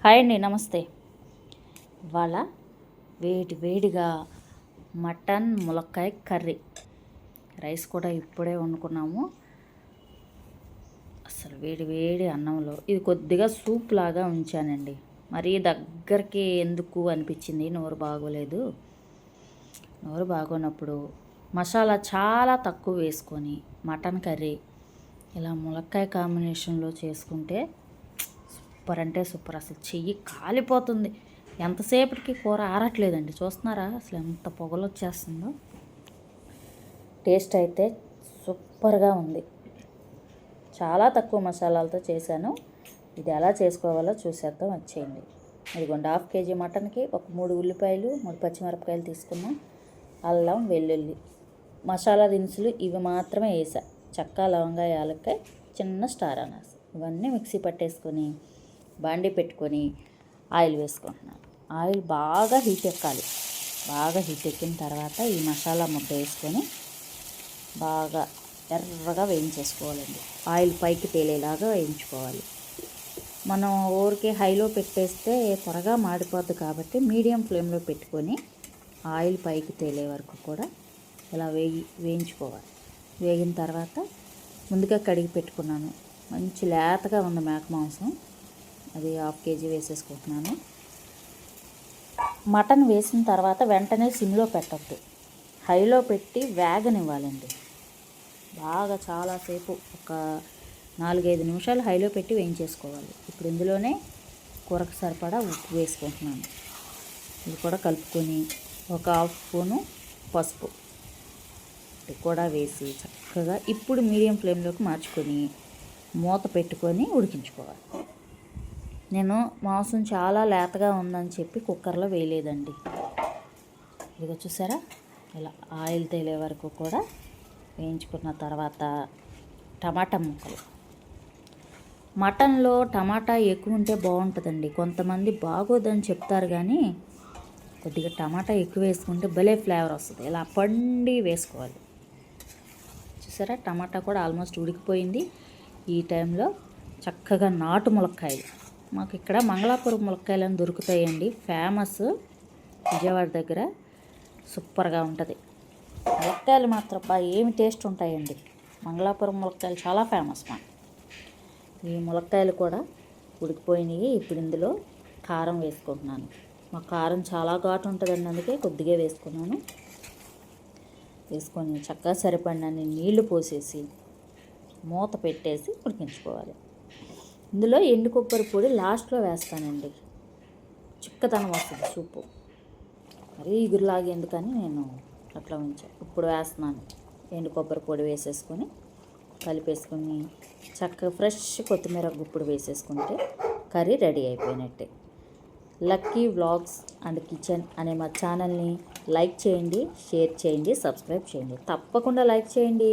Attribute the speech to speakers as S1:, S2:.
S1: Hi అండి, నమస్తే. ఇవాళ వేడిగా మటన్ ములక్కాయ కర్రీ, రైస్ కూడా ఇప్పుడే వండుకున్నాము. అసలు వేడి అన్నంలో ఇది కొద్దిగా సూప్ లాగా ఉంచానండి. మరీ దగ్గరికి ఎందుకు అనిపించింది, నోరు బాగోలేదు. నోరు బాగోనప్పుడు మసాలా చాలా తక్కువ వేసుకొని మటన్ కర్రీ ఇలా ములక్కాయ కాంబినేషన్లో చేసుకుంటే సూపర్ అంటే సూపర్. అసలు చెయ్యి కాలిపోతుంది. ఎంతసేపటికి కూర ఆరట్లేదండి. చూస్తున్నారా అసలు ఎంత పొగలు వచ్చేస్తుందో. టేస్ట్ అయితే సూపర్గా ఉంది. చాలా తక్కువ మసాలాలతో చేశాను. ఇది ఎలా చేసుకోవాలో చూసేద్దాం, వచ్చేయండి. ఇదిగోండి, 1/2 kg మటన్కి ఒక 3 ఉల్లిపాయలు, 3 పచ్చిమిరపకాయలు తీసుకున్నాం. అల్లం, వెల్లుల్లి, మసాలా దినుసులు ఇవి మాత్రమే వేసా. చెక్క, లవంగ, యాలక్కాయ, చిన్న స్టార్ అనాస్, ఇవన్నీ మిక్సీ పట్టేసుకొని బాండీ పెట్టుకొని ఆయిల్ వేసుకుంటున్నాను. ఆయిల్ బాగా హీట్ ఎక్కాలి. బాగా హీట్ ఎక్కిన తర్వాత ఈ మసాలా ముద్ద వేసుకొని బాగా ఎర్రగా వేయించేసుకోవాలండి. ఆయిల్ పైకి తేలేలాగా వేయించుకోవాలి. మనం ఊరికే హైలో పెట్టేస్తే త్వరగా మాడిపోద్ది కాబట్టి మీడియం ఫ్లేమ్లో పెట్టుకొని ఆయిల్ పైకి తేలే వరకు కూడా ఇలా వేయించుకోవాలి. వేగిన తర్వాత ముందుగా కడిగి పెట్టుకున్నాను. మంచి లేతగా ఉంది మేక మాంసం, అది 1/2 kg వేసేసుకుంటున్నాను. మటన్ వేసిన తర్వాత వెంటనే సిమ్లో పెట్టద్దు, హైలో పెట్టి వేగనివ్వాలండి. బాగా చాలాసేపు, ఒక 4-5 నిమిషాలు హైలో పెట్టి వేయించేసుకోవాలి. ఇప్పుడు ఇందులోనే కూరకు సరిపడా ఉప్పు వేసుకుంటున్నాను. ఇది కూడా కలుపుకొని ఒక 1/2 స్పూను పసుపు ఇది కూడా వేసి చక్కగా ఇప్పుడు మీడియం ఫ్లేమ్లోకి మార్చుకొని మూత పెట్టుకొని ఉడికించుకోవాలి. నేను మాంసం చాలా లేతగా ఉందని చెప్పి కుక్కర్లో వేయలేదండి. ఇదిగో చూసారా, ఇలా ఆయిల్ తేలే వరకు కూడా వేయించుకున్న తర్వాత టమాటా ముక్కలు. మటన్లో టమాటా ఎక్కువ ఉంటే బాగుంటుందండి. కొంతమంది బాగోదని చెప్తారు, కానీ కొద్దిగా టమాటా ఎక్కువ వేసుకుంటే భలే ఫ్లేవర్ వస్తుంది. ఇలా పండి వేసుకోవాలి. చూసారా, టమాటా కూడా ఆల్మోస్ట్ ఉడికిపోయింది. ఈ టైంలో చక్కగా నాటు ములక్కాయలు, మాకు ఇక్కడ మంగళాపురం ములక్కాయలు అని దొరుకుతాయండి. ఫేమస్ విజయవాడ దగ్గర. సూపర్గా ఉంటుంది. ములక్కాయలు మాత్రం ఏమి టేస్ట్ ఉంటాయండి. మంగళాపురం ములక్కాయలు చాలా ఫేమస్ మా. ఈ ములక్కాయలు కూడా ఉడికిపోయినాయి. ఇప్పుడు ఇందులో కారం వేసుకుంటున్నాను. మా కారం చాలా ఘాటు ఉంటుందండి, అందుకే కొద్దిగా వేసుకున్నాను. వేసుకొని చక్కగా సరిపడినన్ని నీళ్లు పోసేసి మూత పెట్టేసి ఉడికించుకోవాలి. ఇందులో ఎండు కొబ్బరి పొడి లాస్ట్లో వేస్తానండి, చిక్కదనం వస్తుంది సూపు. మరీ ఇగురులాగా ఎందుకని నేను అట్లా ఉంచాను. ఇప్పుడు వేస్తున్నాను. ఎండు కొబ్బరి పొడి వేసేసుకొని కలిపేసుకొని చక్కగా ఫ్రెష్ కొత్తిమీర గుప్పుడు వేసేసుకుంటే కర్రీ రెడీ అయిపోయినట్టే. లక్కీ వ్లాగ్స్ అండ్ కిచెన్ అనే మా ఛానల్ని లైక్ చేయండి, షేర్ చేయండి, సబ్స్క్రైబ్ చేయండి. తప్పకుండా లైక్ చేయండి.